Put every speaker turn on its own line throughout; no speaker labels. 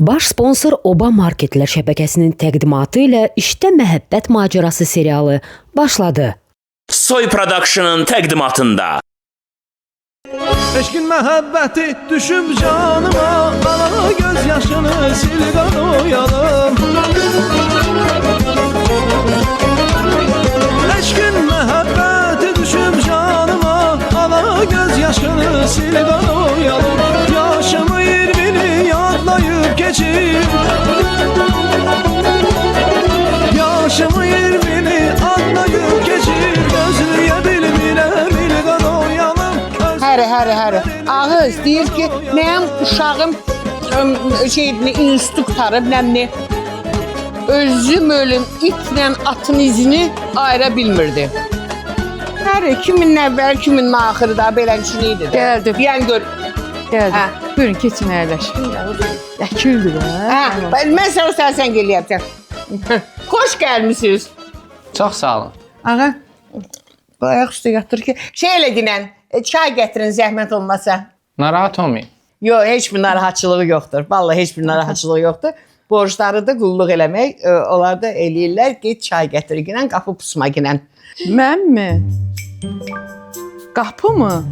Baş sponsor Oba Marketlər şəbəkəsinin təqdimatı ilə İşdə Məhəbbət Macerası serialı başladı.
Soy Production'ın təqdimatında.
Eşkin məhəbbəti düşüb canıma, ala göz yaşını sil qanoyalım. Eşkin məhəbbəti düşüb canıma, ala göz yaşını sil qanoyalım. Yaşımı 20'ni yadlayıb keçib, yaşımı 20'ni adlayıb keçib, gözlüyə bilmirəm il qanoyalım.
Həri. Ağız deyir ki, mənim uşağım institut qurtarıb, nəmni özüm ölüm itlə atın izini ayıra bilmirdi. Həri, kimin əvvəl, kimin axırı da belə düşünüydü.
Gəldim.
Yəni gör.
Gəldim. Buyurun, keçin əyləşin. Yəkildir, hə?
Mən sən gələyəm. Xoş gəlmişsiniz.
Çox sağ olun.
Ağa, bu ayaq üstə yatır ki, elə dinən, çay gətirin zəhmət olmasa.
Narahat olmayın.
Yox, heç bir narahatçılığı yoxdur. Vallahi heç bir narahatçılığı yoxdur. Borcları da qulluq eləmək, onlar da eləyirlər ki, çay gətirin, qapı pusma ginən.
Mən mi? Qapı mı?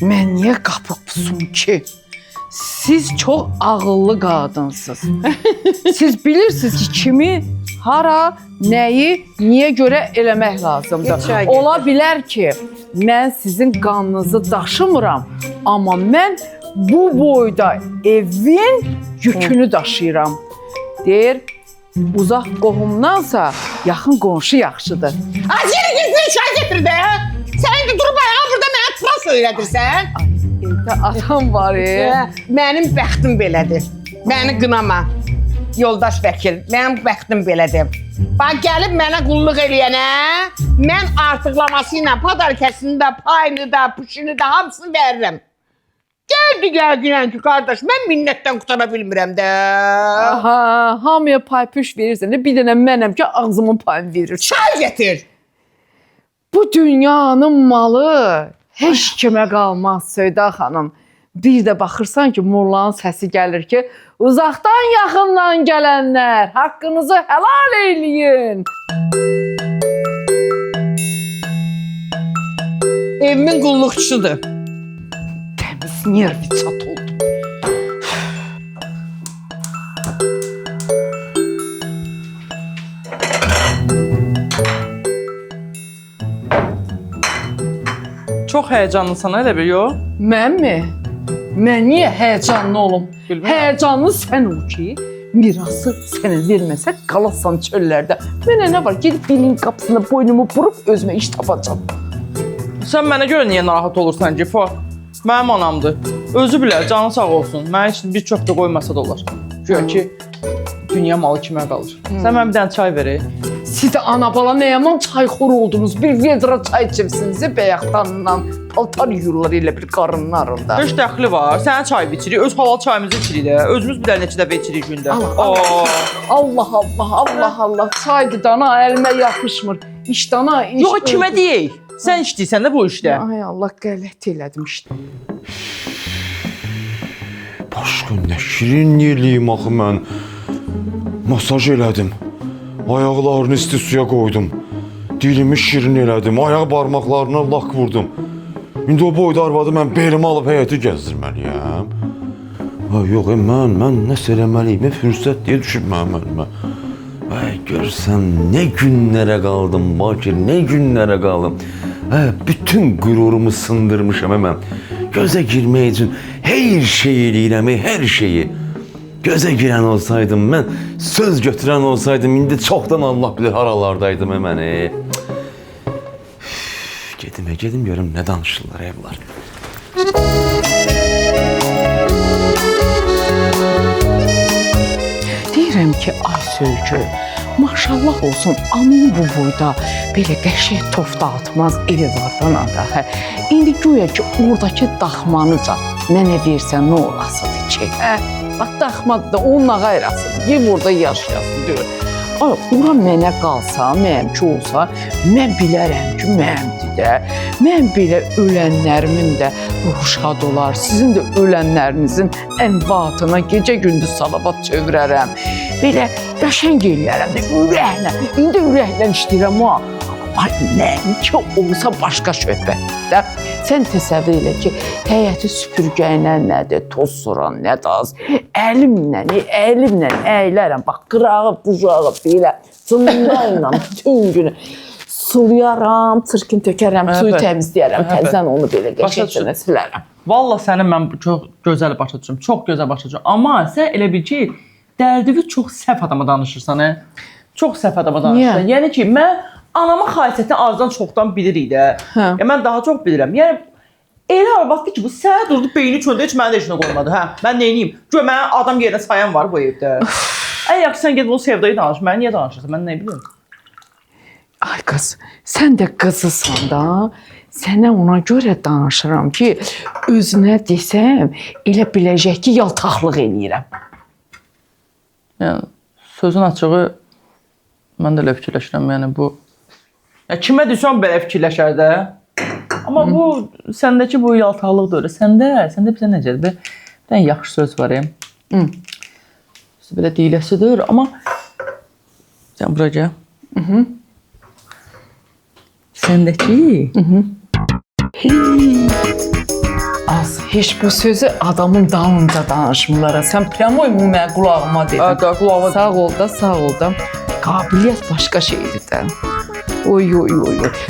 Mən niyə qapı pusum ki? Siz çox ağıllı qadınsınız. Siz bilirsiniz ki, kimi, hara, nəyi, niyə görə eləmək lazımdır. Ola bilər ki, mən sizin qanınızı daşımıram, amma mən bu boyda evin yükünü daşıyıram. Deyir, uzaq qohumdansa yaxın qonşu yaxşıdır.
Yeni gizli çay getir də. Sən də durub ayağa burada mənə tıras öyrədirsən.
Evdə adam var.
Mənim bəxtim belədir. Məni qınama. Yoldaş vəkil, mənim bəxtim belədir. Bax, gəlib mənə qulluq eləyənə, mən artıqlaması ilə padarkəsini də, payını da, puşunu da, hamısını verirəm. Gəldi ki, qardaş, mən minnətdən qutara bilmirəm də.
Aha, hamıya pay-püş verirsən, bir dənə mənəm ki, ağzımın payını verir.
Çay getir.
Bu dünyanın malı heç kimə qalmaz Söyda xanım. Bir də baxırsan ki, Murlanın səsi gəlir ki, uzaqdan yaxından gələnlər, haqqınızı helal eləyin.
Evimin qulluqçusudur.
Təmiz nervi çat oldu.
Çox həyəcanlısan, elə bir yox?
Mən mi? Mən niyə həyəcanlı olum? Həyəcanlı sən ol ki, mirası sənə verməsə qalasan çöllərdə. Mənə nə var? Gedib bilin qapısına boynumu vurub özümə iş tapacam.
Sən mənə görə niyə narahat olursan ki, Fuad? Mənim anamdır. Özü bilər, canı sağ olsun. Mənim üçün bir çöp də qoymasa da olar. Gör ki, dünya malı kimə qalır. Sən mənə bir dənə çay verək.
Siz də ana-bala nə yaman çayxor oldunuz. Bir vedra çay içibsiniz, bəyəxtanla paltar yuyurlar elə bir qarınlarında.
Heç dəxli var. Sənə çay içirik, öz halal çayımızı içirik də. Özümüz bir neçə dəfə içirik gündə.
Allah. Çaydı dana əlimə yapışmır. İşdana iş.
Yox, kimə deyək? Sən içdiysən də bu işdə.
Ay Allah, qələt elədim işte.
Başqa nə şirin eləyim axı mən. Masaj elədim. Ayaqlarını isti suya qoydum. Dilimi şirin elədim. Ayaq barmaqlarına lak vurdum. İndi o boyda arvadı mən belimi alıb həyəti gəzdirməliyəm. Yox, mən nəsə eləməliyim. Fürsət deyə düşüb mənim əlimə. Görsən, nə günlərə qaldım Bakir, nə günlərə qaldım. Bütün qürurumu sındırmışam mən. Gözə girmək üçün hər şey eləyirəm, hər şeyi. Gözə girən olsaydım, mən söz götürən olsaydım, indi çoxdan Allah bilir haralardaydım mən. Gedim görüm nə danışırlar evlər.
Deyirəm ki, ay Söykü, maşallah olsun, anın bu boyda belə qəşəng tof dağıtmaz evi vardan ada. İndi güya ki, oradakı daxmanıca mənə versən nə olasıdır ki? Bax, daxmadı da onun ağa erasıdır, yev orada yaşayasın, deyir. ora mənə qalsa, mənimki olsa, mən bilərəm ki, mənimdir də. Mən belə ölənlərimin də ruhu şad olar. Sizin də ölənlərinizin ənvatına gecə-gündüz salavat çevirərəm. Belə qəşəng eləyərəm də ürəklə. İndi ürəklə işləyirəm o. Ay, nəinki olsa başqa söhbətdə. Sən təsəvvür elə ki, həyəti süpürgəylə nədir, toz soran nədir az. Əlimlə əylərəm. Bax, qırağı, bucağı belə cımlayla bütün günü sulayaram, çırkın tökərəm, suyu təmizləyərəm, təzdən onu belə qəşəngcə silərəm.
Valla səni mən çox gözəl başa düşürəm, çox gözəl başa düşürəm. Amma sən elə bil ki, dərdivi çox səhv adama danışırsan, Çox səhv adama danışırsan. Yəni ki, mən anamın xasiyyətini azdan çoxdan bilirik də. Mən daha çox bilirəm. Yəni, elə arvaddır ki, bu sənə durdu, beyni çöndü, heç mənə də işinə qoymadı. Mən neyniyim? Gör, mənim adam yerinə sayan var bu evdə. Ən yaxşı sən gedib o Sevdayı danış, mən niyə danışırsan, mən nə bilirəm?
Ay qız, sən də qızısan da, sənə ona görə danışıram ki, özünə desəm, elə biləcək ki, yaltaqlıq eləyirəm.
Yəni, sözün açığı, mən də elə fikirləşirəm, yəni bu... Kimə düşən belə fikirləşər də? Amma bu, səndəki bu yaltaqlıq da öyle, səndə bizə necədir? Bir dənə yaxşı söz var, belə deyiləsidir, amma... Sən bura gəl. Səndəki...
Az, heç bu sözü adamın dalınca danışmırlar. Sən prəmoy mu mənə qulağıma dedin.
Qulağıma.
Sağ ol da. Qabiliyyət başqa şeydir də. Oy.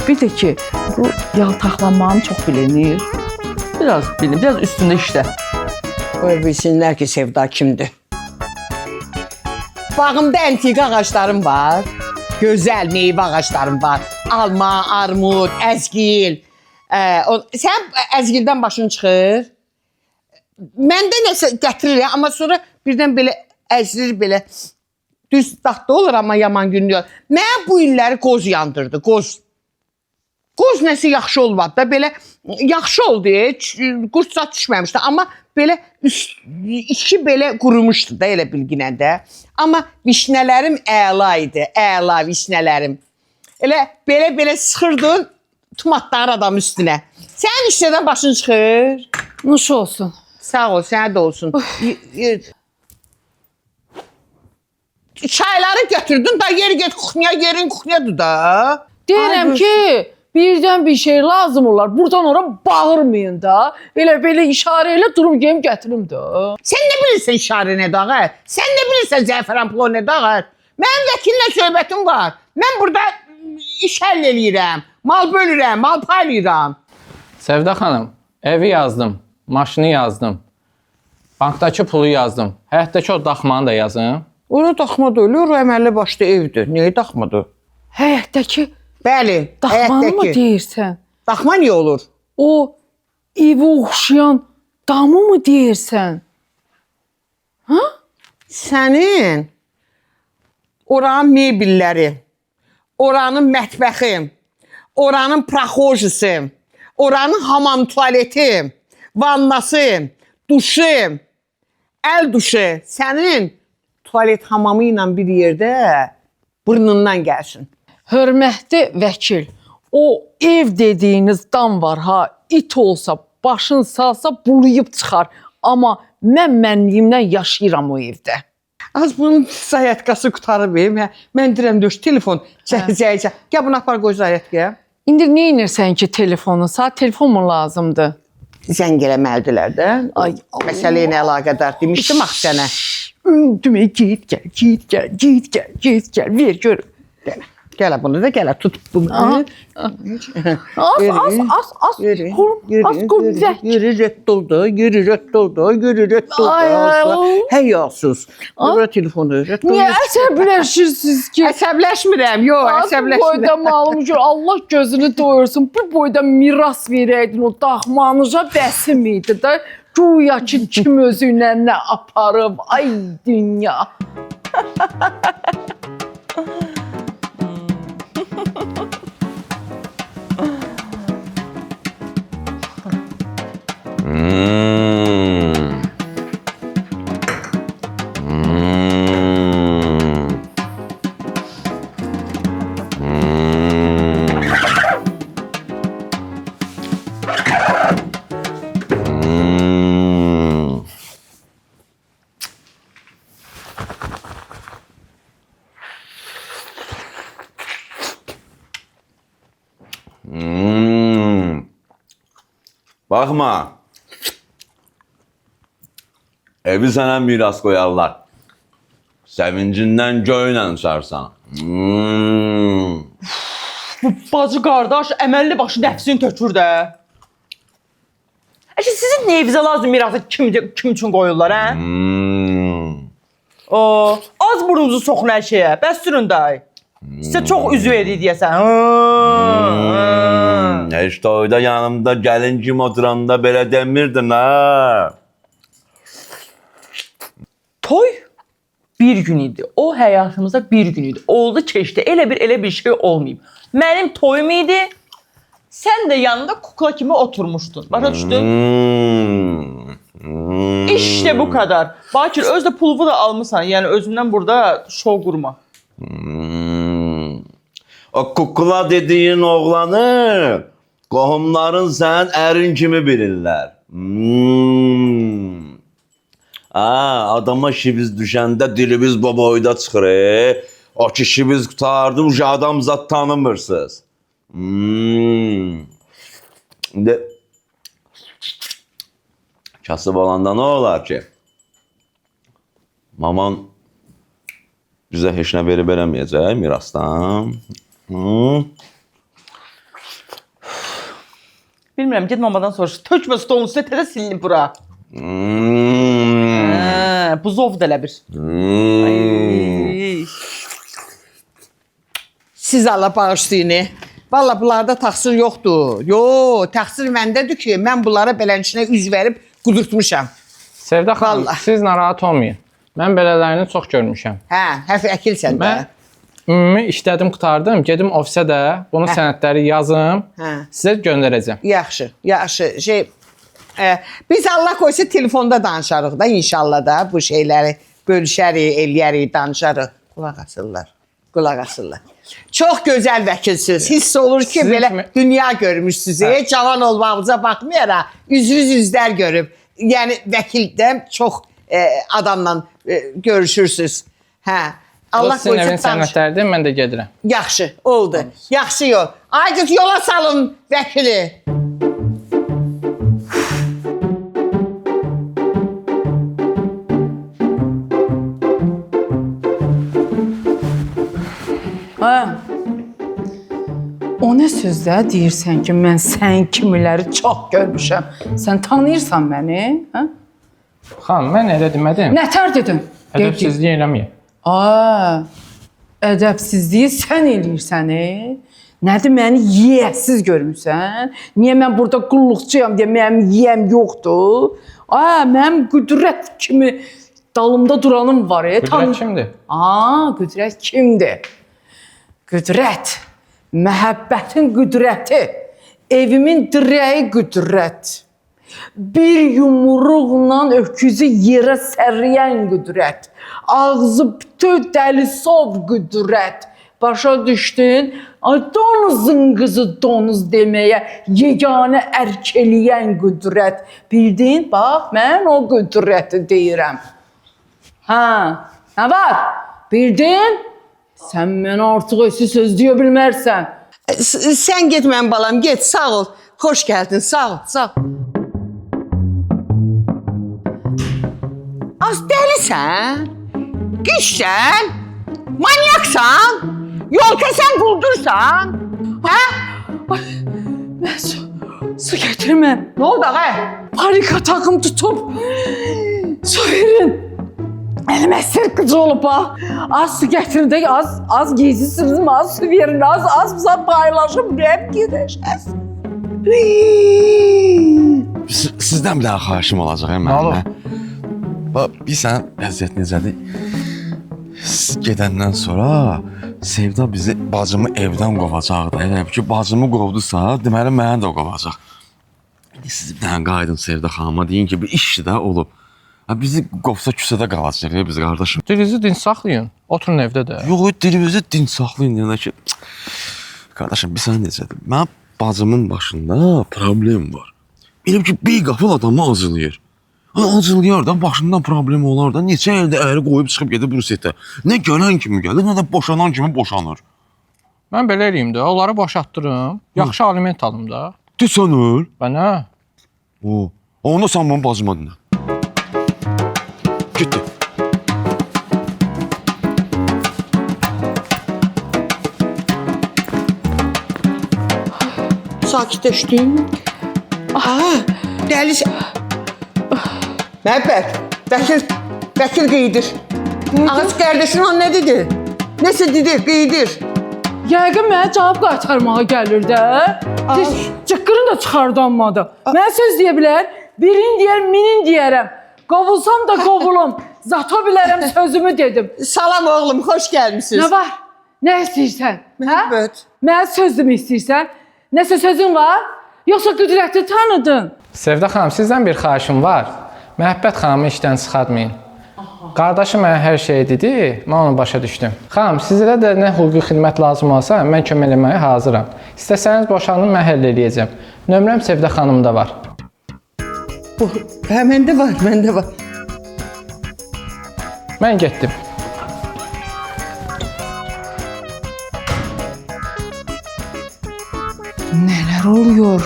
Bir də ki, bu yaltaqlanmanı çox bilinir.
Biraz bilinir, biraz üstündə işlə.
Qoy bilsinlər ki, Sevda kimdir. Bağımda antika ağaclarım var. Gözəl meyvə ağaclarım var. Alma, armud, əzgil. Sən əzgildən başın çıxır. Məndə nəsə gətirir, amma sonra birdən belə əzilir, belə düz dadlı olur, amma yaman günlüyor. Mən bu illəri qoz yandırdı, qoz. Qoz nəsə yaxşı olmadı da, belə yaxşı oldu, qurd zat düşməmişdi, amma belə içi belə qurumuşdu da, elə bilginən də. Amma vişnələrim əla idi, əla vişnələrim. Elə belə sıxırdın, tumatlar adam üstünə. Sənin işlədən başın çıxır.
Nuş olsun.
Sağ ol, sənə də olsun. Çayları götürdün da yeri get kuxniya, yerin kuxniyadır da.
Deyirəm ki, birdən bir şey lazım olar. Buradan ora bağırmayın da. Elə işarə ilə durum geyim gətirim də.
Sən nə bilirsən işarə nə dağı? Sən nə bilirsən zəfəran pulu nə dağı? Mənim vəkillə söhbətim var. Mən burada iş həll eləyirəm. Mal bölürəm, mal paylayıram.
Sevda xanım, evi yazdım, maşını yazdım, bankdakı pulu yazdım, həyətdəki o daxmanı da yazın.
Onu daxmadı ölür, o əməlli başlı evdir. Niyə daxmadı?
Həyətdəki
Bəli,
daxmanı mı deyirsən?
Daxma niyə olur?
O evə oxşayan damı mı deyirsən?
Sənin oranın mebelləri, oranın mətbəxi, oranın praxojisi, oranın hamam tualeti, vannası, duşu, əl duşu, sənin tualet hamamı ilə bir yerdə burnundan gəlsin.
Hörmətli vəkil, o ev dediyiniz dam var ha, it olsa, başın salsa bulayıb çıxar. Amma mən mənliyimdən yaşayıram o evdə.
Az bunun zayətqası qutarıb. Mən deyirəm, döş, telefon çəkəcək. Gəl bunu apar qoy zayətqəyə.
İndi nə edirsən ki telefonu? Saat telefon mu lazımdır?
Zəng eləməlidirlər də.
Ay,
məsələ ilə əlaqədar demişdim axı sənə.
Öldümə git gəl, ver gör.
Gələ bunu da gələ, tut bunu.
Az,
Yürü rədd oldu. Həyasız. Bura telefonu rədd oldu.
Niyə əsəbləşirsiniz ki?
Əsəbləşmirəm, yox,
Bu
əsəbləşmirəm.
boyda malım gör, Allah gözünü doyursun. Bu boyda miras verəydin o daxmanıza bəsim idi da. Güya ki kim özüylə nə aparıb, ay dünya.
Baxma. Evi sənə miras qoyarlar. Sevincindən göynə sarsan.
Bu bacı qardaş əməlli başı nəfsini tökür də. Əşi sizin neyinizə lazım mirası kim üçün qoyurlar, hə? Az burnunuzu soxun hər şeyə. Bəs sürün də. Sizə çox üzü verir deyəsən.
Heç toyda yanımda gəlin kim oturanda belə demirdin, ha?
Toy bir gün idi. O həyatımızda bir gün idi. Oldu keçdi. Elə bir şey olmayıb. Mənim toyum idi. Sən də yanında kukla kimi oturmuşdun. Başa düşdün? İşte bu kadar. Bakir öz də puluvu da almısan. Yəni özündən burada şov qurma.
O kukla dediyin oğlanı qohumların sən ərin kimi bilirlər. Adama şiviz düşəndə dilimiz boboyda çıxır. O ki şiviz qutardı, uca adam zat tanımırsınız. İndi kasıb olanda nə olar ki? Maman bizə heç nə verib verəməyəcək mirasdan.
Bilmirəm, get mamadan soruş. Tökmə stolun üstə təzə silinib bura. Bu zov da elə bir.
Siz Allah bağışlayın. Valla bunlarda təqsir yoxdur. Təqsir məndədir ki, mən bunlara belənçinə üz verib qudurtmuşam.
Sevda xanım,
Vallahi.
siz narahat olmayın. Mən belələrini çox görmüşəm.
Həf əkilsən də.
Mən ümumi işlədim, qutardım. Gedim ofisə də bunun sənədləri yazım. Sizə göndərəcəm.
Yaxşı. Biz Allah qoysa telefonda danışarıq da inşallah da bu şeyləri bölüşərik, eləyərik, danışarıq. Qulaq asırlar. Çox gözəl vəkilsiniz. Hiss olur ki, belə dünya görmüşsünüz. Cavan olmağınıza baxmayaraq üzünüz üzlər görüb. Yəni vəkildən çox adamla görüşürsünüz. Allah
Sizin evin
qoysa danış.
sənədləridir, mən də gedirəm.
Yaxşı, oldu. Yaxşı yol. Aygıt yola salın vəkili.
O nə sözlər deyirsən ki, mən sən kimiləri çox görmüşəm. Sən tanıyırsan məni?
Xanım, mən elə demədim.
Nətər dedin?
Ədəbsizlik eləməyin.
Ədəbsizliyi sən eləyirsən, Nədir, məni yiyəsiz görmüsən? Niyə mən burada qulluqçuyam deyə mənim yiyəm yoxdur? Mənim qüdrət kimi dalımda duranım var.
Qüdrət kimdir?
Qüdrət kimdir? Qüdrət, məhəbbətin qüdrəti, evimin dirəyi qüdrət. Bir yumruqla öküzü yerə səriyən qüdrət. Ağzı bütün dəlisov qüdrət. Başa düşdün? Donuzun qızı donuz deməyə yeganə ərk eləyən qüdrət. Bildin? Bax, mən o qüdrəti deyirəm. Nə var? Bildin? Sən mənə artıq ösü söz deyə bilmərsən.
Sən get mən balam, get. Sağ ol. Xoş gəldin. Sağ ol. Az dəlisən? Qişsən? Manyaksan? Yolka sən quldursan?
Mən su gətirməm.
Nə oldu ağa?
Panik atağım tutub. Su verin. Əlimə sirkıcı olub ha. Az su gətirin də, az giysirsiniz, az su verin, az bizə paylaşım, rəb gedəşəz.
Sizdən bir daha xahişim olacaq, mənim. Bir sən vəziyyət necədir? Siz gedəndən sonra Sevda bizi, bacımı evdən qovacaq da. Elə ki, bacımı qovdusa, deməli mənə də qovacaq. Siz bir dənə qaydın Sevda xanıma, deyin ki, bir işçi də olub. Bizi qovsa küsədə qalacaq biz qardaşım.
Dilinizi dinc saxlayın, oturun evdə də.
Yox, dilimizi dinc saxlayın deyəndə ki, qardaşım, bir sən necədir? Mənim bacımın başında problem var. Biləm ki, bir qapıl adamı acılayır. Acılayar da, başından problem olar da, neçə ildə əyri qoyub çıxıb gedib Rusiyyətə. Nə gələn kimi gəlir, nə də boşanan kimi boşanır.
Mən belə eləyim də, onları boşaltdırım, yaxşı aliment alım da.
Desən öl.
Bənə?
O, onda sən bunu bacıma dinlə. Getdi.
Sakitləşdin. Aha, dəli. Məhəbbət, Vəkil qeydir. Ağac qardaşın o nə dedi? Nəsə dedi, qeydir.
Yəqin mənə cavab qaytarmağa gəlir də. Cıqqırın da çıxardanmadı. Mənə söz deyə bilər, birini deyər, minin deyərəm. Qovulsam da qovulum. Zato bilərəm sözümü dedim.
Salam oğlum, xoş gəlmisiniz.
Nə var? Nə istəyirsən?
Məhəbbət.
Mənə sözümü istəyirsən? Nəsə sözün var? Yoxsa Qüdrəti tanıdın?
Sevda xanım, sizdən bir xahişim var. Məhəbbət xanımı işdən çıxartmayın. Qardaşı mənə hər şey dedi, mən onu başa düşdüm. Xanım, sizə də nə hüquqi xidmət lazım olsa, mən kömək eləməyə hazıram. İstəsəniz boşanın, mən həll eləyəcəm. Nömrəm Sevda xanımda var.
Hə, məndə var.
Mən getdim.
Nələr oluyor?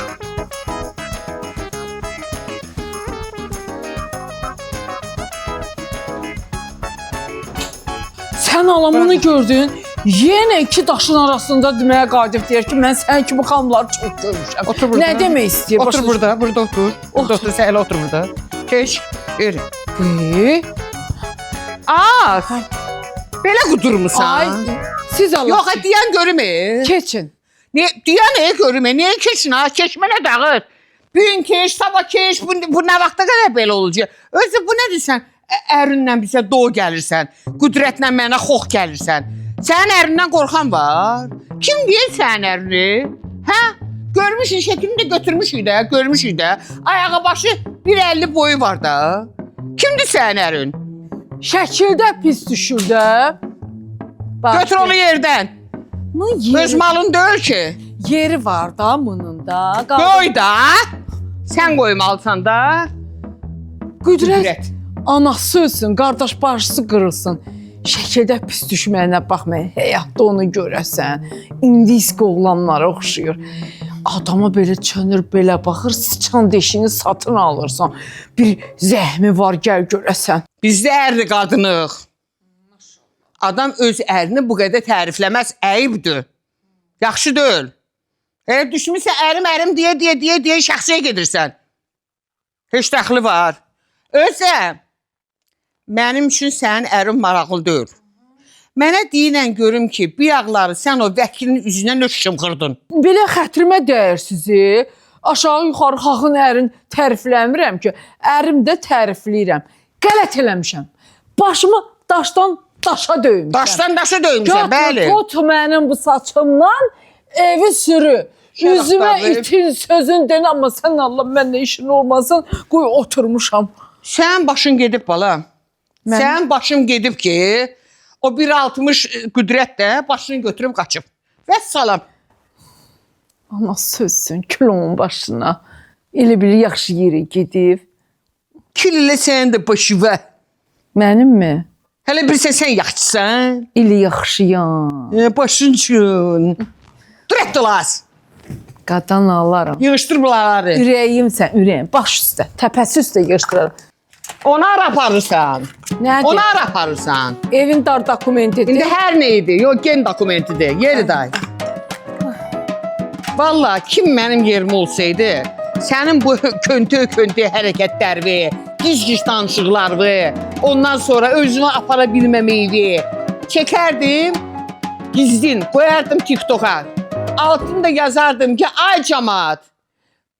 Sən alamını gördün, yenə iki daşın arasında deməyə qadir deyir ki, mən sən kimi xanımları çox görmüşəm.
Otur burada.
Nə demək istəyir?
Otur burada otur. Burada otur, sən elə otur burada. Keç, yürü. Belə qudurmusan.
Ay, siz Allah.
Yox, deyən görümə.
Keçin.
Deyən görümə, niyə keçin ha? Keçmə nə dağıt. Bugün keç, sabah keç, bu nə vaxta qədər belə olacaq? Özü bu nədir sən? Ərinlə bizə doğu gəlirsən, Qüdrətlə mənə xox gəlirsən. Sənin ərindən qorxan var? Kim deyir sənin ərini? Hə? Görmüşük, şəklini də görmüşük də. Ayağı başı 1.50 boyu var da. Kimdir sənin ərin?
Şəkildə pis düşür də.
Götür onu yerdən. Öz malın deyil ki.
Yeri var da bunun da.
Qoy da. Sən qoymalısan da.
Qüdrət. Anası ölsün, qardaş bacısı qırılsın. Şəkildə pis düşməyinə baxmayın, həyatda onu görəsən. İndisk oğlanlara oxşuyur. Adama belə çönür, belə baxır, sıçan deşini satın alırsan. Bir zəhmi var, gəl görəsən.
Bizdə ərli qadınıq. Adam öz ərini bu qədər tərifləməz, əyibdir. Yaxşı deyil. Elə düşmüşsən ərim deyə şəxsiyə gedirsən. Heç dəxli var. Özə, mənim üçün sənin ərin maraqlı deyil. Mənə deyinən görüm ki, bir yağları sən o vəkilin üzünə nöş şımxırdın.
Belə xətrimə dəyər sizi. Aşağı yuxarı xalqın ərin tərifləmirəm ki, ərim də tərifləyirəm. Qələt eləmişəm. Başımı daşdan daşa döymüşəm.
Daşdan daşa döymüşəm, bəli.
Tut mənim bu saçımdan evi sürü. Üzümə itin sözün den, amma sən Allah mənlə işin olmasın, qoy oturmuşam.
Sən başın gedib bala. Sən başın gedib ki, o 1.60 Qüdrət də başını götürüb qaçıb. Vəssalam.
Ana sözsün kilonun başına. Elə biri yaxşı yerə gedib.
Kil ilə sənin də başıva.
Mənimmi?
Hələ bilsən sən yaxşısan.
Elə yaxşıyam.
Başın üçün. Durət dolas.
Qadan alaram.
Yığışdır bunları.
Ürəyimsən, ürəyim. Baş üstə, təpəsi üstə yığışdıraram.
Ona ara aparırsan.
Nədir?
Ona ara aparırsan.
Evin dar dokumentidir.
İndi hər nə idi? Yox, gen dokumentidir. Yeri day. Vallahi kim mənim yerim olsaydı, sənin bu köntü hərəkətlərvi, gic danışıqlarvi, ondan sonra özünü apara bilməməyi çəkərdim, gizlin, qoyardım TikTok'a. Altında yazardım ki, ay cəmaat,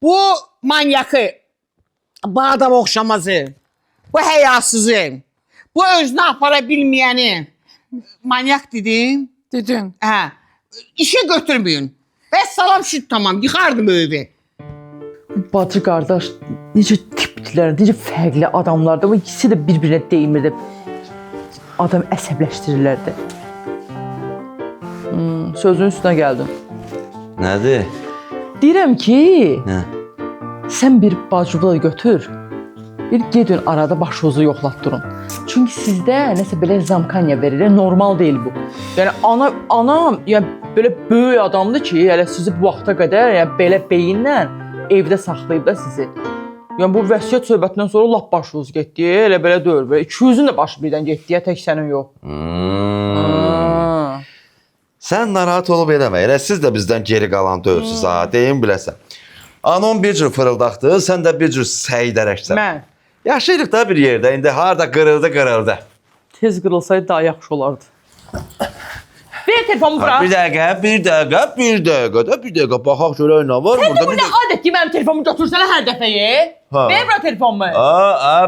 bu manyakı, bu adam oxşamazı, bu həyasızı, bu özünü apara bilməyəni, manyak dedim.
Dedin.
Hə, işə götürməyin. Vəssalam şüt tamam, yıxardım evi.
Bacı qardaş necə tipdilər, necə fərqli adamlardı. Bu ikisi də bir-birinə deymirdi. Adam əsəbləşdirirlərdi. Sözün üstünə gəldim.
Nədir?
Deyirəm ki,
Nə?
sən bir bacıvla götür. Bir gedin arada başınızı yoxlatdırın. Çünki sizdə nəsə belə zamkanya verir, normal deyil bu. Yəni anam, yəni belə böyük adamdır ki, elə sizi bu vaxta qədər, yəni belə beyinlə evdə saxlayıb da sizi.
Yəni bu vəsiyyət söhbətindən sonra lap başınız getdi. Elə belə deyil. Belə 200-ün də başı birdən getdi, tək sənin yox.
Sən narahat olub eləmə. Elə siz də bizdən geri qalan deyilsiniz ha, deyim biləsən. Anon bir cür fırıldaqdı, sən də bir cür səydərəksən.
Mən
Yaşayırıq da bir yerdə, indi harda qırıldı.
tez qırılsaydı daha yaxşı olardı. Ver telefonumu bura.
Bir dəqiqə, baxaq görək nə var burada.
Bu nə adət ki, mənim telefonumu götürsənə hər dəfəyə?
Ha.
Ver bura telefonumu.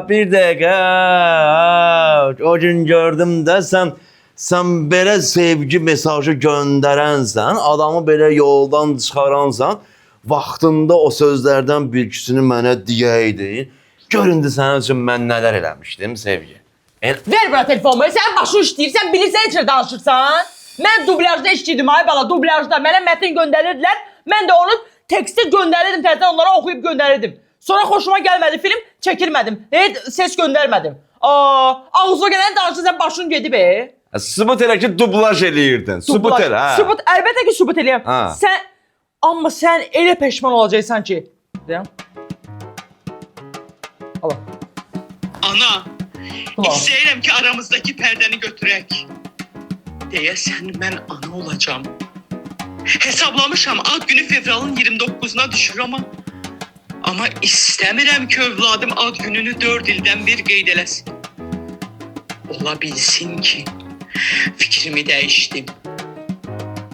Bir dəqiqə. O gün gördüm də sən belə sevgi mesajı göndərənsən, adamı belə yoldan çıxaransan, vaxtında o sözlərdən bir ikisini mənə deyəydin. Gör indi sənin üçün mən nələr eləmişdim sevgi.
Ver bura telefonumu. Sən başın işləyir, sən bilirsən heç nə danışırsan. Mən dublyajda işləyirdim ay bala, dublyajda. Mənə mətn göndərirdilər. Mən də onu tekstə göndərirdim, təzədən onlara oxuyub göndərirdim. Sonra xoşuma gəlmədi film, çəkilmədim. Ses göndərmədim. Ağzına gələn danışırsan başın gedib.
Sübut elə ki, dublaj eləyirdin. Sübut elə, hə.
Sübut, əlbəttə ki, sübut eləyəm. Amma sən elə peşman olacaqsan ki. Deyəm. Allah.
Ana, istəyirəm ki, aramızdakı pərdəni götürək. Deyəsən, mən ana olacağım. Hesablamışam, ad günü fevralın 29'una düşür amma istəmirəm ki, övladım ad gününü 4 ildən bir qeyd eləsin. Ola bilsin ki, fikrimi dəyişdim.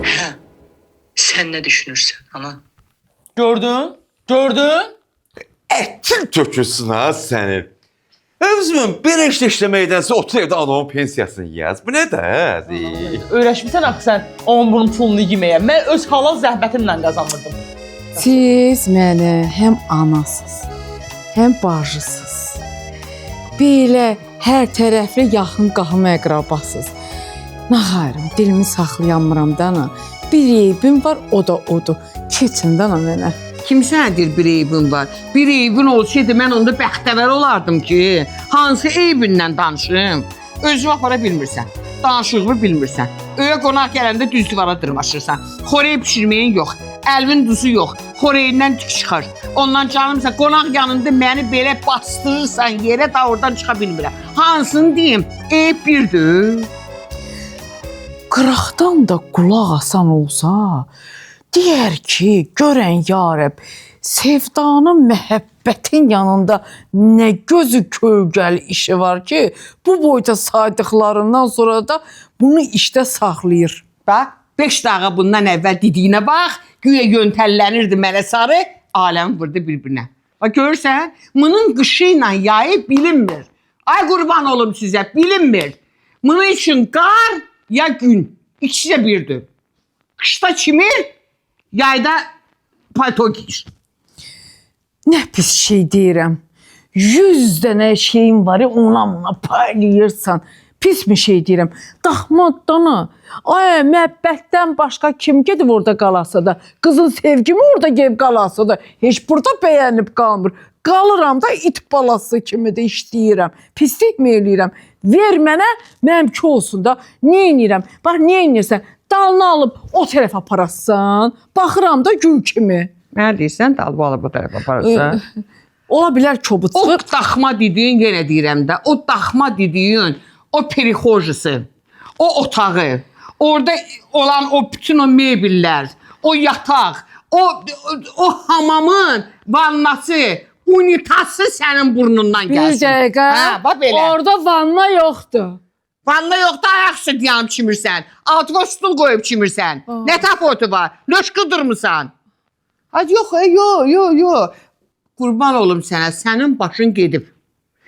Hə, sən nə düşünürsən, ana?
Gördün? Gördün?
Ətin tökülsün ha sənin. Özümün belə işləməkdənsə otur evdə anamın pensiyasını yaz. Bu nə də?
Öyrəşmirsən axı sən onun bunun pulunu yeməyə. Mən öz halal zəhmətimlə qazanırdım.
Siz məni həm anasız, həm bacısız. Belə hər tərəfli yaxın qahım əqrabasız. Naxarım, dilimi saxlayanmıram dana. Bir eybim var, o da odur. Keçin dana mənə.
Kimsədir bir eybin var. Bir eybin olsaydı mən onda bəxtəvər olardım ki, hansı eybindən danışım? Özünü apara bilmirsən, danışığını bilmirsən. Öyə qonaq gələndə düz divara dırmaşırsan. Xorey pişirməyin yox, əlvin duzu yox, xoreyindən tük çıxar. Ondan canımsa qonaq yanında məni belə bastırırsan yerə da oradan çıxa bilmirəm. Hansını deyim, eyb birdir.
Qıraqdan da qulaq asan olsa, deyər ki, görən yarəb, sevdanın, məhəbbətin yanında nə gözü kölgəli işi var ki, bu boyda saydıqlarından sonra da bunu işdə saxlayır.
Bax, 5 dağa bundan əvvəl dediyinə bax, güya yöntəllənirdi mənə sarı, aləm vurdu bir-birinə. Bax, görürsən, bunun qışı ilə yayı bilinmir. Ay qurban olum sizə, bilinmir. Bunun üçün qar ya gün, ikisi də birdir. Qışda çimir, yayda palto giyir.
Nə pis şey deyirəm. 100 dənə şeyim var, ona paylayırsan. Pis mi şey deyirəm. Daxmadana. Ay, məhəbbətdən başqa kim gedib orada qalasa da, qızın sevgimi orada gedib qalasa da, heç burada bəyənib qalmır. Qalıram da it balası kimi də işləyirəm. Pislik mi eləyirəm? Ver mənə, mənimki olsun da. Nə eləyirəm? Bax, nə eləyirsən? Dalını alıb o tərəf aparasan, baxıram da gül kimi.
Nə deyirsən, dalını alıb o tərəf aparırsan?
Ola bilər ki, bu çıxır.
O daxma dediyin, yenə deyirəm də, o daxma dediyin, o perixojisi, o otağı, orada olan o bütün o mebellər, o yataq, o hamamın vannası, unitası sənin burnundan gəlsin.
Bir dəqiqə,
bax belə.
Orada vanna yoxdur.
Vanna yoxdur, ayaq üstə dayanıb çimirsən. Altıma stul qoyub çimirsən. Nə tapotu var? Löş qıdırmısan. Hadi yox, yox. Qurban olum sənə, sənin başın gedib.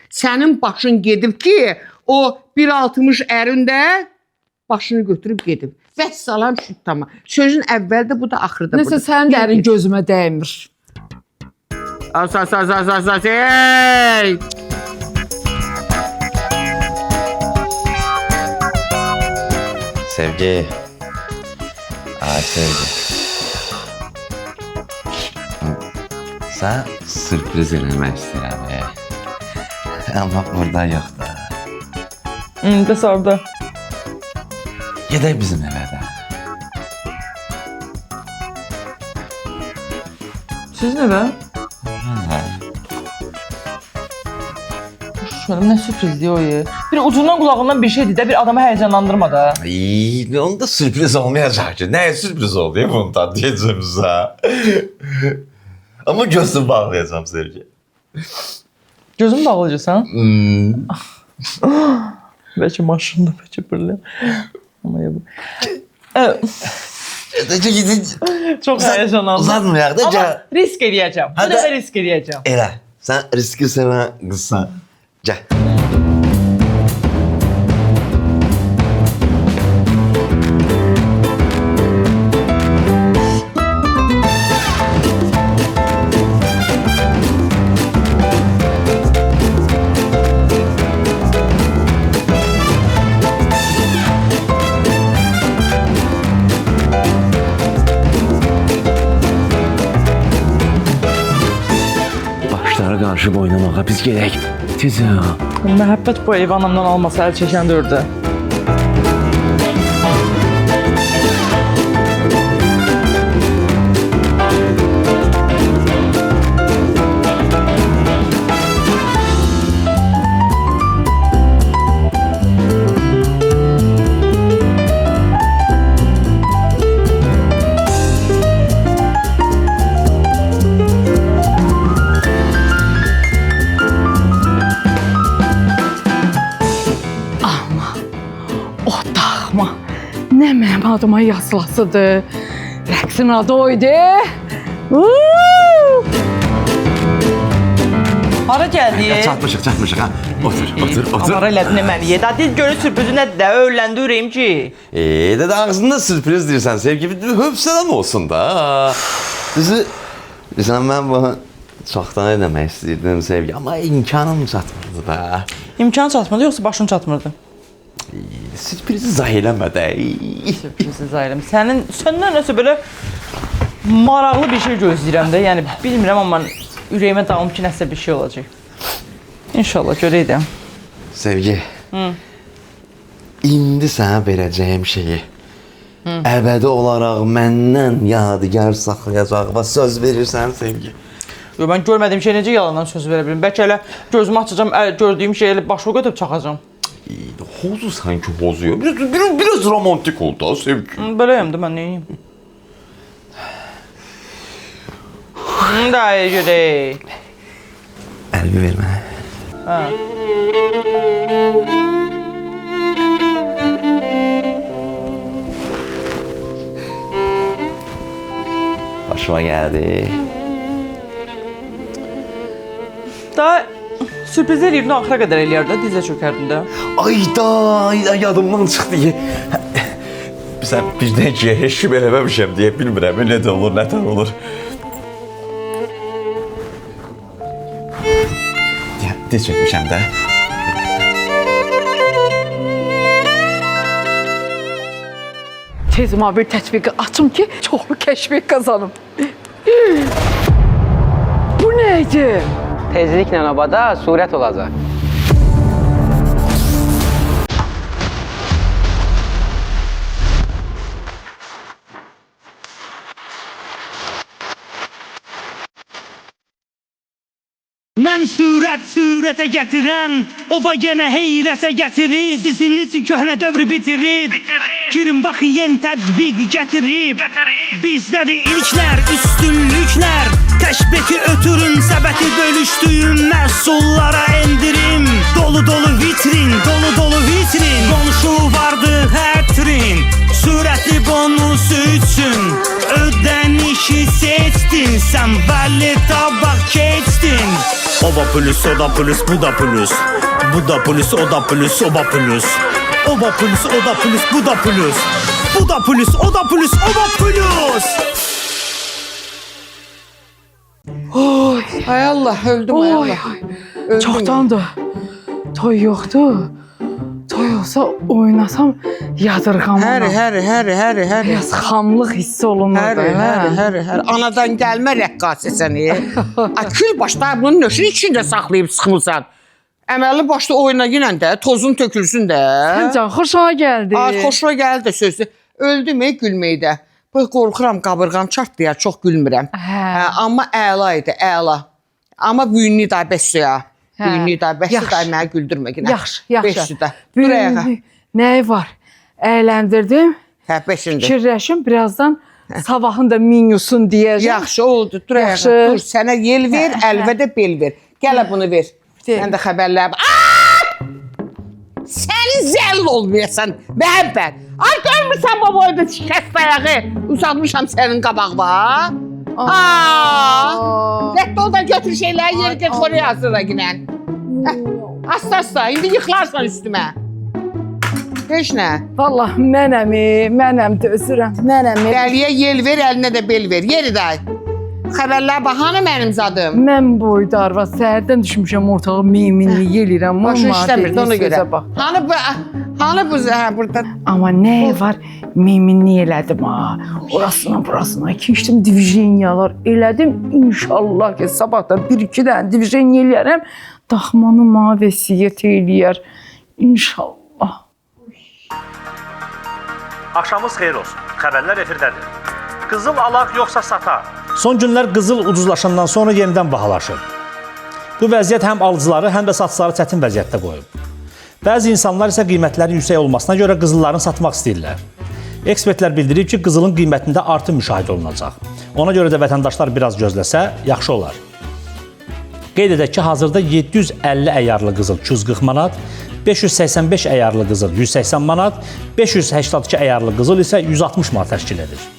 Sənin başın gedib ki, o 1.60 ərində başını götürüb gedib. Vəssalam şüttama. Sözün əvvəldə, bu da axırda.
Nəsə sənin dərin gözümə dəymir.
As, ey!
Sevgi. Ay sevgi. Sən sürpriz eləmək istəyirəm. Amma burada yoxdur.
Bəs orada.
Gedək bizim evə də.
Sizin evə? Başlayalım, nə sürprizdir o ya? Bir ucundan qulağından bir şeydir də, bir adamı həyecanlandırma da.
Ay, onda sürpriz olmayacak ki. Ne sürpriz oldu ya bundan diyeceğim size. Ama gözümü bağlayacağım Sevgi.
Gözümü bağlayacaqsan? Bəlkə maşında, bəlkə belə. Amma ya bu. Çox həyecanlandım.
Uzatmayaq da.
Amma risk eləyəcəm. Bu dəfə risk eləyəcəm.
Elə, sen riski seven kızsan. Gel. Başlara karşı oynamağa biz gerek. Tez ya.
Məhəbbət bu ev anamdan almasa əl çəkən dördü.
Nə mənim adıma yazılasıdır. Rəqsin adı oydu.
Hara gəldik?
Çatmışıq ha. Otur.
Hara elədin əməliyə? Daha dil görün sürprizi nədir də? Öyrəndi ürəyim ki.
De ağzında sürpriz deyirsən Sevgi. Bir hövsələm olsun da. Bilirsən mən bunu çoxdan eləmək istəyirdim Sevgi. Amma imkanım çatmırdı da.
İmkan çatmırdı, yoxsa başın çatmırdı?
Sürprizi zah eləmə də.
Sürprizi zahirəm. Səndən nəsə belə maraqlı bir şey gözləyirəm də. Yəni bilmirəm, amma ürəyimə dağım ki, nəsə bir şey olacaq. İnşallah görək də.
Sevgi. İndi sənə verəcəyim şeyi əbədi olaraq məndən yadigar saxlayacağıma söz verirsən Sevgi.
Yo, mən görmədiyim şey necə yalandan söz verə bilim? Bəlkə elə gözümü açacağım, gördüyüm şeyi elə başıma götürüb çaxacağım.
Hozu sanki bozuyor. Biraz romantik oldu da Sevgi.
Beləyəm də mən neyim? Daha görək.
Əlimi ver mənə.
Ha.
Başıma geldi.
Daha sürpriz eləyirdi, axıra qədər eləyərdi, dizə çökərdin də.
Ayda yadımdan çıxdı. Sən birdən ki, heç kim eləməmişəm deyə bilmirəm. Nə də olur, nə tər olur. Diz çəkmişəm də.
Tezima bir tətbiqi açım ki, çoxlu kəşfiyyat qazanım. Bu neydi?
Tezliklə obada surət olacaq.
Mən surətə gətirən, oba yenə heyrətə gətirir, diziniz köhnə dövrü bitirir, girin baxı yeni tədbiq gətirib, bizdədir ilklər, üstünlüklər, təşbeki ötürün, səbəti bölüşdüyüm məhsullara endirim, dolu vitrin, dolu vitrin, qonşu vardı hətrin, surətli bonusu üçün, ödənişi seçdin, sən bəli tabaq keçdin. Oba plus, oda plus, bu da plus. Bu da plus, oda plus, oba plus. Oba plus, oda plus, bu da plus. Bu da plus, oda plus, oba plus.
Oy,
Ay Allah, öldüm ay
oy,
Allah. Öldüm.
çoxdandır. Toy yoxdur. Toy olsa oynasam yadırğamam.
Həri.
Biraz xamlıq hissi olunur da.
Həri. Anadan gəlmə rəqqasəsən. Ay kül başda bunun nöşün içində saxlayıb sıxmısan. Əməlli başda oyna yenə də, tozun tökülsün də.
Can, xoşuma gəldi.
Ay xoşuma gəldi də sözdür. Öldüm gülməkdə. Bu qorxuram qabırğam çartlayar, çox gülmürəm.
Hə.
Amma əla idi, əla. Amma büyünlü də bəs ya. Düyünlük da, 500 da mənə güldürmə yenə.
Yaxşı, yaxşı.
500 da. Dur ayağa.
Nəyi var? Əyləndirdim.
Hə, 500.
Fikirləşim, birazdan sabahın da menyusun deyəcəm.
Yaxşı oldu. Dur ayağa.
Yaxşı.
Dur, sənə yel ver, əlvə də bel ver. Gəl bunu ver. Mən də xəbərlər. Sənin zəll olmayasan, məhəbbət. Ay, görmürsən bu boyda şikəst ayağı. Uzatmışam sənin qabağıma. Rəddoldan götür şeyləri yeri get oraya hazırla ginən. Asta-asta, indi yıxılarsan üstümə. Heç nə?
Vallah, mənəm dözürəm, mənəm.
Dəliyə yel ver, əlinə də bel ver. Yeri day. Xəbərlər bax, hanı mənim zadım?
Mən boyda arva, səhərdən düşmüşəm ortağı meyminlik eləyirəm.
Başın işləmirdi ona görə. Hanı bu burada?
Amma nə var? Meyminlik elədim ha. Orasına, burasına keçdim, divizyenyalar elədim. İnşallah ki, sabahdan 1-2 dənə divizyen eləyərəm. Daxmanı mənə vəsiyyət eləyər. İnşallah.
Axşamınız xeyir olsun. Xəbərlər efirdədir. Qızıl alaq yoxsa sata? Son günlər qızıl ucuzlaşandan sonra yenidən bahalaşır. Bu vəziyyət həm alıcıları, həm də satıcıları çətin vəziyyətdə qoyub. Bəzi insanlar isə qiymətlərin yüksək olmasına görə qızıllarını satmaq istəyirlər. Ekspertlər bildirir ki, qızılın qiymətində artım müşahidə olunacaq. Ona görə də vətəndaşlar biraz gözləsə, yaxşı olar. Qeyd edək ki, hazırda 750 əyarlı qızıl 240 manat, 585 əyarlı qızıl 180 manat, 582 əyarlı qızıl isə 160 manat təşkil edir.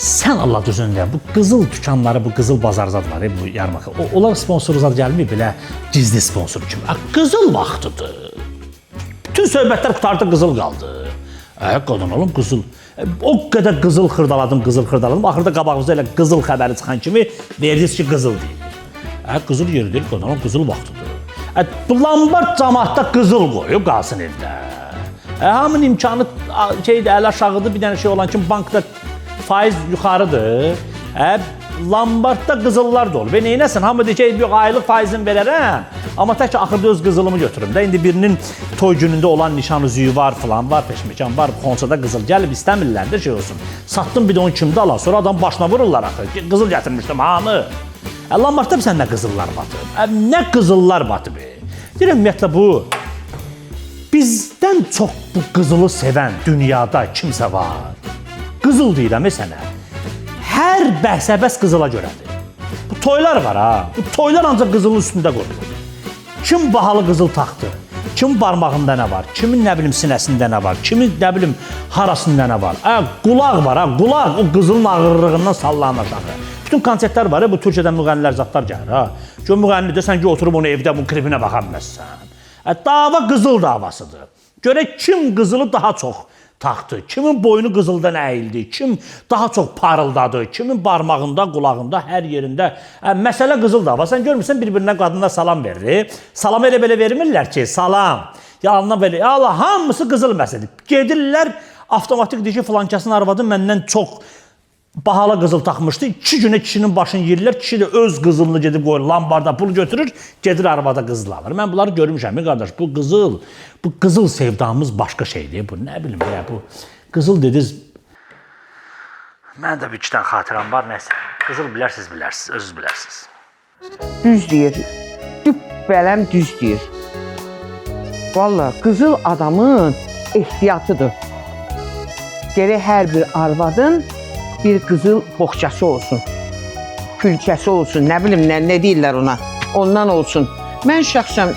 Sən Allah düzündə bu qızıl dükanları, bu qızıl bazarzadılar, bu yarmarka. Onlar sponsoru zad gəlmir belə gizli sponsor kimi. Qızıl vaxtıdır. Bütün söhbətlər qutardı, qızıl qaldı. Qadın oğlum qızıl. O qədər qızıl xırdaladım. Axırda qabağımızda elə qızıl xəbəri çıxan kimi verdiniz ki, qızıl deyil. Qızıl yeri deyil, qadın oğlum qızıl vaxtıdır. Bu lambard cəmaatda qızıl qoyub qalsın evdə. Hamının imkanı əl aşağıdır, bir dənə şey olan kimi bankda faiz yuxarıdır. Lambardda qızıllar da olur. Və neynəsin? Hamı deyəcək, yox, aylıq faizini verərəm. Amma tək ki, axırda öz qızılımı götürüm də. İndi birinin toy günündə olan nişan üzüyü var, falan var, peşmekan var, xonsada qızıl gəlib istəmirlər də şey olsun. Satdım bir də onu kimdə alar, sonra adam başına vururlar axı. Qızıl gətirmişdim, hamı. Lambardda bir sən nə qızıllar batıb? Nə qızıllar batıb? Deyirəm, ümumiyyətlə bu, bizdən çox bu qızılı sevən dünyada kimsə var. Qızıl deyirəm sənə. Hər bəhsəbəs qızıla görədir. Bu toylar var ha. Bu toylar ancaq qızılın üstündə qoyulur. Kim bahalı qızıl taxdı? Kimin barmağında nə var? Kimin nə bilim sinəsində nə var? Kimin nə bilim harasında nə var? Qulaq var ha. Qulaq o qızılın ağırlığından sallanır aşağı. Bütün konsertlər var ha. Bu Türkiyədən müğənnilər zatlar gəlir ha. Ki o müğənni desən ki, oturub onu evdə bu klipinə baxa bilməzsən. Dava qızıl davasıdır. Görək kim qızılı daha çox taxtı, kimin boynu qızıldan əyildi, kim daha çox parıldadı, kimin barmağında, qulağında, hər yerində. Məsələ qızıl dava. Sən görmürsən, bir-birinə qadınlar salam verir. Salam elə belə vermirlər ki, salam. Yalandan belə, Allah, hamısı qızıl məsələdir. Gedirlər, avtomatik deyir ki, filankəsin arvadı məndən çox bahalı qızıl taxmışdı. 2 günə kişinin başını yeyirlər. Kişi də öz qızılını gedib qoyur, lambarda pul götürür, gedir arvada qızıl alır. Mən bunları görmüşəm, qardaş. Bu qızıl sevdamız başqa şeydir. Bu nə bilim ya, bu qızıl dediniz. Mən də bir iki dənə xatirəm var, nəsə. Qızıl bilərsiniz, özünüz bilərsiniz.
Düz deyir. Düp bələm düz deyir. Vallahi qızıl adamın ehtiyatıdır. Gərək hər bir arvadın bir qızıl boğçası olsun, külçəsi olsun, nə bilim, nə deyirlər ona, ondan olsun. Mən şəxsən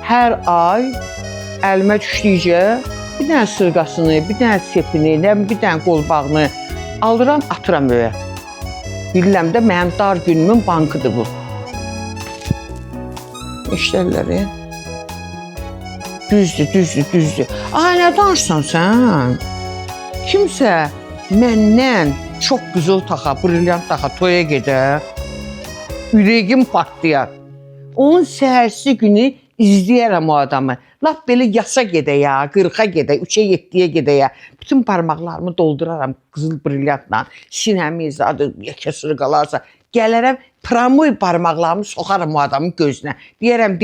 hər ay əlimə düşdükcə bir dənə sırqasını, bir dənə sepini, bir dənə qolbağını alıram, atıram öyə. Bilirəm də mənim dar günümün bankıdır bu. İşlərlər, düzdür. Ay, nə danışsan sən? Kimsə məndən çox qızıl taxa, brilyant taxa, toya gedə, ürəyim partlayar. Onun səhərsi günü izləyərəm o adamı. Lap belə yasa gedə ya, 40-a gedə, 3-ə 7-yə gedə ya. Bütün parmaqlarımı dolduraram qızıl brilyantla, sinəmi zadı, yəkə sırqalarsa. Gələrəm, pramoy parmaqlarımı soxaram o adamın gözünə. Deyərəm,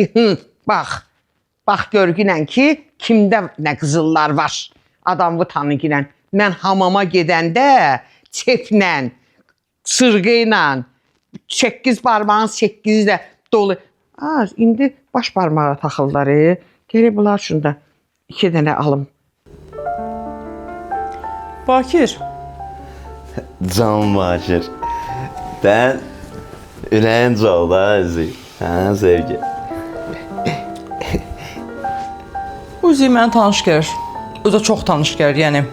bax görgünən ki, kimdə nə qızıllar var, adamı tanıgünən. Mən hamama gedəndə çeplə, sırğı ilə, 8 barmağın 8-i də dolu. Az, indi baş barmağa taxırlar. Gələ bunlar üçün də 2 dənə alım.
Bakir,
Can Bakir. Ben ürəyinci ol da özü. Hə, sevgi.
bu üzüyü mənə tanış gəlir. Özə çox tanış gəlir, yəni.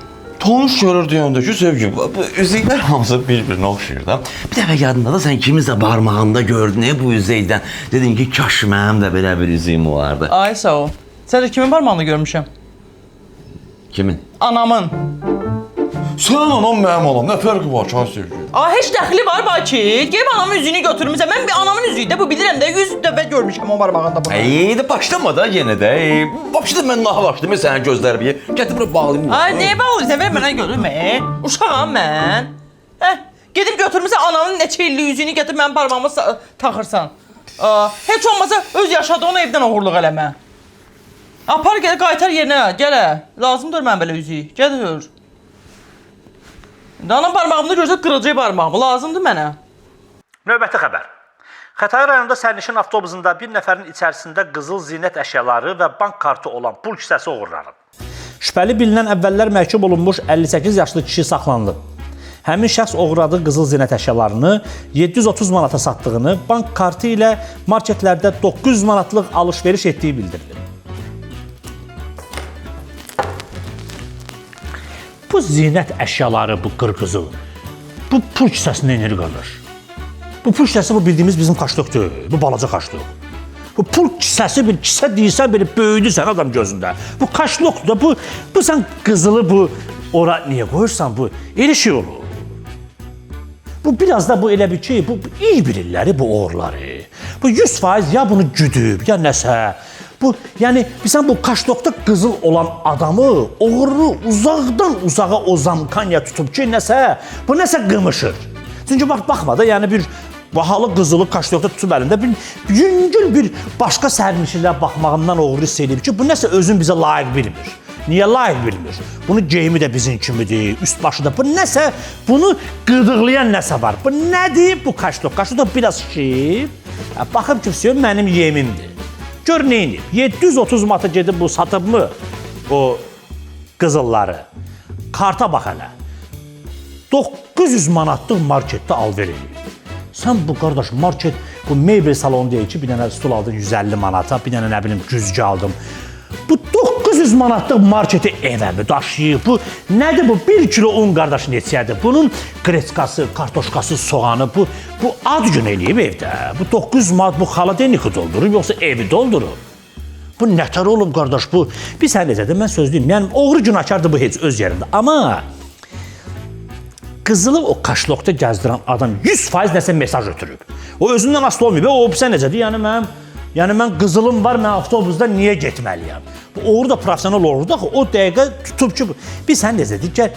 Tanış görür deyəndə ki, sevgi, bu üzüklər hamısı bir-birinə oxşayır da. Bir dəfə yadında da sən kiminsə barmağında gördün bu üzükdən. Dedin ki, kaş mənim də belə bir üzüyüm olardı.
Ay sağ ol. Səncə kimin barmağını görmüşəm?
Kimin?
Anamın.
Sən anam mənim anam, nə fərqi var ki, sevgi?
Ay heç dəxli var Bakir. Gəlib anamın üzüyünü götürmüsən. Mən bir anamın üzüyü də bu bilirəm də 100 dəfə görmüşəm o barmağında bunu.
De başlama da yenə də. Başladım mən naha başladım sənin gözlər bir. Gətir bura bağlayım.
Ay nəyə bağlıysan? Ver mənə görüm. Uşağam mən. Gedib götürmüsən anamın neçə illik üzüyünü gətir mənim barmağıma taxırsan. Heç olmasa öz yaşadığın evdən oğurluq eləmə. Apar gəl qaytar yerinə. Gələ. Lazımdır mən belə üzüyü. Gətir. Anam barmağımda görsə qırılacaq barmağımı. Lazımdır mənə.
Növbəti xəbər. Xətai rayonunda sərnişin avtobusunda bir nəfərin içərisində qızıl zinət əşyaları və bank kartı olan pul kisəsi oğurlanıb. Şübhəli bilinən əvvəllər məhkum olunmuş 58 yaşlı kişi saxlanılıb. Həmin şəxs oğurladığı qızıl zinət əşyalarını 730 manata satdığını, bank kartı ilə marketlərdə 900 manatlıq alış-veriş etdiyi bildirilib. Bu zinət əşyaları, bu qırqızıl, bu pul kisəsində necə qardaş? Bu pul kisəsi bu bildiyimiz bizim kaşlıqdır, bu balaca kaşlıq. Bu pul kisəsi bir kisə deyirsən, belə böyüdürsən adam gözündə. Bu kaşlıqdır da, bu sən qızılı bu ora niyə qoyursan, bu elə şey olur. Bu biraz da bu elə bir ki, bu iyi bilirlər bu oğurları. Bu 100% ya bunu güdüb, ya nəsə. Bu, yəni, bilsən bu kaşlokda qızıl olan adamı, oğurlu uzaqdan uzağa o zamkanya tutub ki, nəsə, bu nəsə qımışır. Çünki baxma da, yəni bir bahalı qızılı kaşlokda tutub əlində bir yüngül bir başqa sərnişinlər baxmağından oğru hiss edib ki, bu nəsə özün bizə layiq bilmir. Niyə layiq bilmir? Bunu geyimi də bizim kimidir, üst başı da. Bu nəsə, bunu qıdıqlayan nəsə var. Bu nədir? Bu kaşlok. Kaşlok biraz şişib. Baxıb ki, mənim yemimdir. Gör neyini? 730 manata gedib bu satıb mı? O qızılları. Karta bax hələ. 900 manatlıq marketdə alver edir. Sən bu qardaş market, bu mebel salonu deyil ki, bir dənə stul aldın 150 manata, bir dənə nə bilim güzgü aldım. Bu 900 manatlıq marketi evə mi daşıyıb? Bu nədir bu? 1 kilo un qardaş neçədir? Bunun kreçkası, kartoşkası, soğanı, bu ad gün eləyib evdə. Bu 900 manat bu xaladeniki doldurub, yoxsa evi doldurub. Bu nətər olub qardaş bu? Bir sən necədir? Mən söz deyim. Yəni oğru günahkardır bu heç öz yerində. Amma qızılı o kaşlokda gəzdirən adam 100% nəsə mesaj ötürüb. O özündən asılı olmayıb. O sən necədir? Yəni mən qızılım var, mən avtobusda niyə getməliyəm? Bu oğru da profesional olur da, o dəqiqə tutub ki, bir sən necədir ki,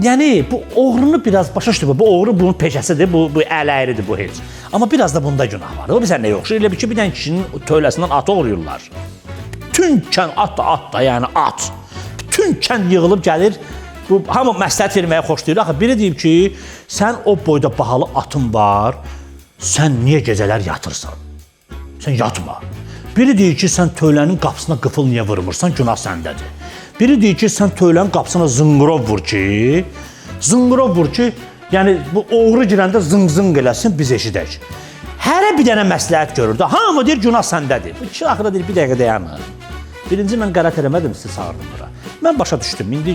yəni bu oğrunu biraz başa düşdü. Bu oğru bunun peşəsidir, bu ələyridir bu heç. Amma biraz da bunda günah var. O bir sən nə yoxşur? Elə bir ki, bir dənə kişinin tövləsindən atı oğruyurlar. Bütün kən at da, yəni at. Bütün kən yığılıb gəlir. Bu hamı məsləhət verməyə xoşlayır. Axı biri deyib ki, sən o boyda bahalı atın var, sən niyə gecələr yatırsan? Sən yatma. Biri deyir ki, sən tövlənin qapısına qıfıl niyə vurmursan, günah səndədir. Biri deyir ki, sən tövlənin qapısına zınqırov vur ki, yəni bu oğru girəndə zınq-zınq eləsin, biz eşidək. Hərə bir dənə məsləhət görür də, hamı deyir, günah səndədir. Bu kişi axıra deyir, bir dəqiqə dayanır. Birinci, mən qərət eləmədim, sizi sağırdım bura. Mən başa düşdüm, indi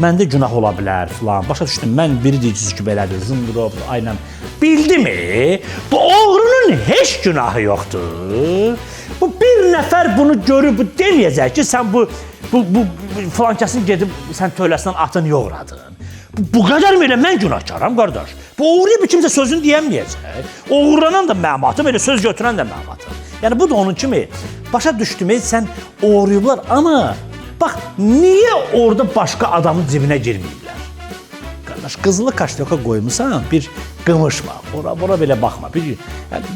məndə günah ola bilər filan. Başa düşdüm, mən biri deyicisi ki, belədir, zınqırov, aynən. Bildi mi? Bu oğrunun heç günahı yoxdur. Bu bir nəfər bunu görüb, bu deməyəcək ki, sən bu filankəsini gedib, sən tövləsindən atın yoğradın. Bu qədər mi elə mən günahkaram, qardaş? Bu oğruya bir kimsə sözünü deyəməyəcək. Oğurlanan da mənim atım, elə söz götürən də mənim atım. Yəni bu da onun kimi. Başa düşdüm, sən oğruyublar, amma bax, niyə orada başqa adamın cibinə girməyiblər? Qardaş, qızılı kaşloka qoymusan, bir qımışma, ora belə baxma.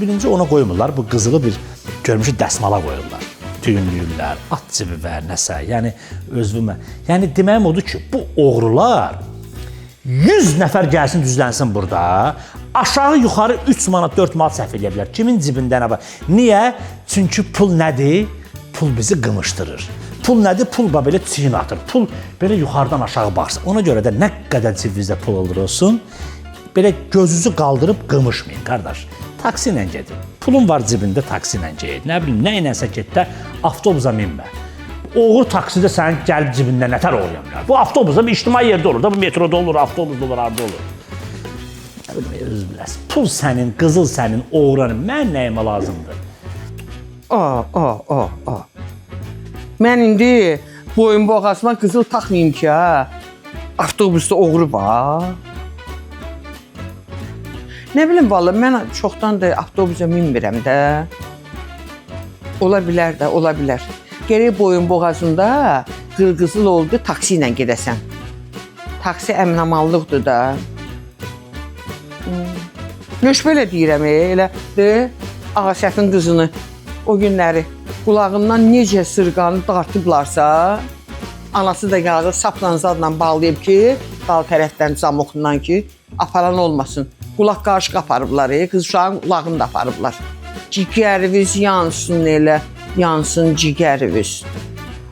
Birinci ona qoymurlar, bu qızılı bir görmüşü dəsmala qoyurlar. Tüyünləyirlər, at cibi və nəsə, yəni özümə. Yəni deməyim odur ki, bu oğrular 100 nəfər gəlsin düzlənsin burada, aşağı yuxarı 3 manat, 4 manat səhv edə bilər. Kimin cibində nə var? Niyə? Çünki pul nədir? Pul bizi qımışdırır. Pul nədir? Pul belə çiyin atır. Pul belə yuxarıdan aşağı baxsın. Ona görə də nə qədər cibinizdə pul olursun, belə gözünüzü qaldırıb qımışmayın, qardaş. Taksi ilə gedin. Pulun var cibində, taksi ilə gedin. Nə bilim, nə iləsə get də avtobusa minmə. Oğru taksidə sənin gəlib cibində nətər oğruya bilər. Bu avtobusda bir ictimai yerdə olur da, bu metroda olur, avtobusda olur, harda olur. Nə bilim, öz biləsən. Pul sənin, qızıl sənin, oğranın. Mən nəyimə lazımdır?
Mən indi boyun boğazıma qızıl taxmayım ki, ha. Avtobusda oğru var. Nə bilim, valla, mən çoxdan da avtobusa minmirəm də. Ola bilər də, ola bilər. Gərək boyun boğazında qırqızıl oldu, taksi ilə gedəsən. Taksi əminamallıqdır da. Nöş belə deyirəm, elə Ağasəfin qızını o günləri qulağından necə sırğanı dartıblarsa, anası da gəldi, sapla zadla bağlayıb ki, dal tərəfdən zamoqundan ki, aparan olmasın. Qulaq qarşı qaparıblar, qız uşağın qulağını da aparıblar. Cigəriniz yansın elə, yansın cigəriniz.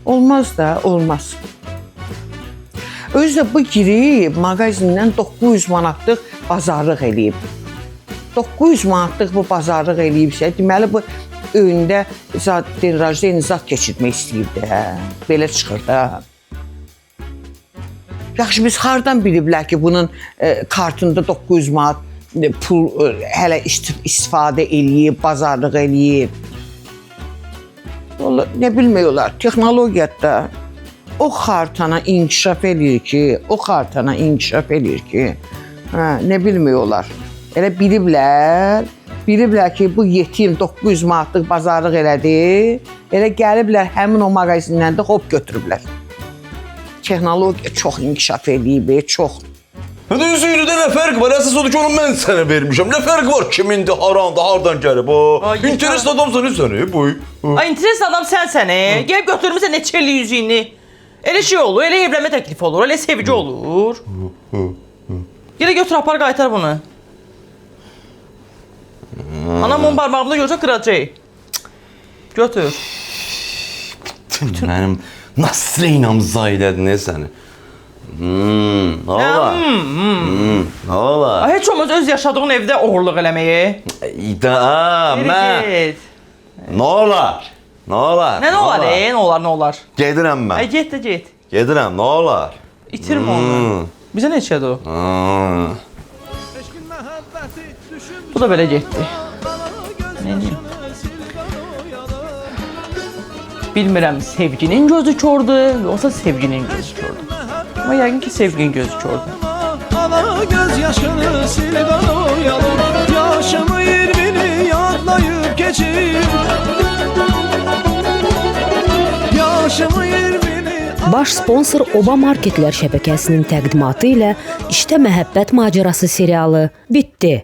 Olmaz da, olmaz. Özü də bu girib, mağazindən 900 manatlıq bazarlıq eləyib. 900 manatlıq bu bazarlıq eləyibsə, deməli bu önündə denrajda zat keçirmək istəyib də, belə çıxır da. Yaxşı, biz hardan biliblər ki, bunun kartında 900 manat pul hələ istifadə eləyib, bazarlıq eləyib. Vallahi, nə bilmək olar, texnologiyada o xartana inkişaf eləyir ki, nə bilmək olar. Elə biliblər ki, bu yetim 900 manatlıq bazarlıq elədi, elə gəliblər həmin o mağazindən də hop götürüblər. Texnologiya çox inkişaf eləyib, çox.
Hadi üzüyünüdə nə fərq var? Əsas odur ki, onu mən sənə vermişəm. Nə fərq var? Kimindir, harandır, hardan gəlib? İnteres adamsan səni, boy.
Ay, interes adam sənsən, gəlib götürmüsən neçə illik üzüyünü. Elə şey olur, elə evlənmə təklifi olur, elə sevgi olur. Gələ götür, apar, qaytar bunu. Anam onun barmağımda görsə qıracaq. Götür.
Bütün mənim nasrıynam zaydədir, nə səni? Nə olar? Nə olar?
Heç olmaz öz yaşadığın evdə oğurluq eləməyi.
Mən. Nə olar? Nə olar?
Nə olar, nə olar?
Gedirəm mən.
Get də get.
Gedirəm, nə olar?
İtirmə onu. Bizə neçədir o? Bu da belə getdi. Neyim? Bilmirəm, sevginin gözü kördür, yoxsa sevginin gözü kördür. Amma yəqin ki, sevginin gözü kördür.
Ana göz yaşını sildan oyalım, yaşımı 20'ni yadlayıp geçip. Yaşımı 20'ni...
Baş sponsor Oba Marketlər şəbəkəsinin təqdimatı ilə İşdə Məhəbbət Macərası serialı bitdi.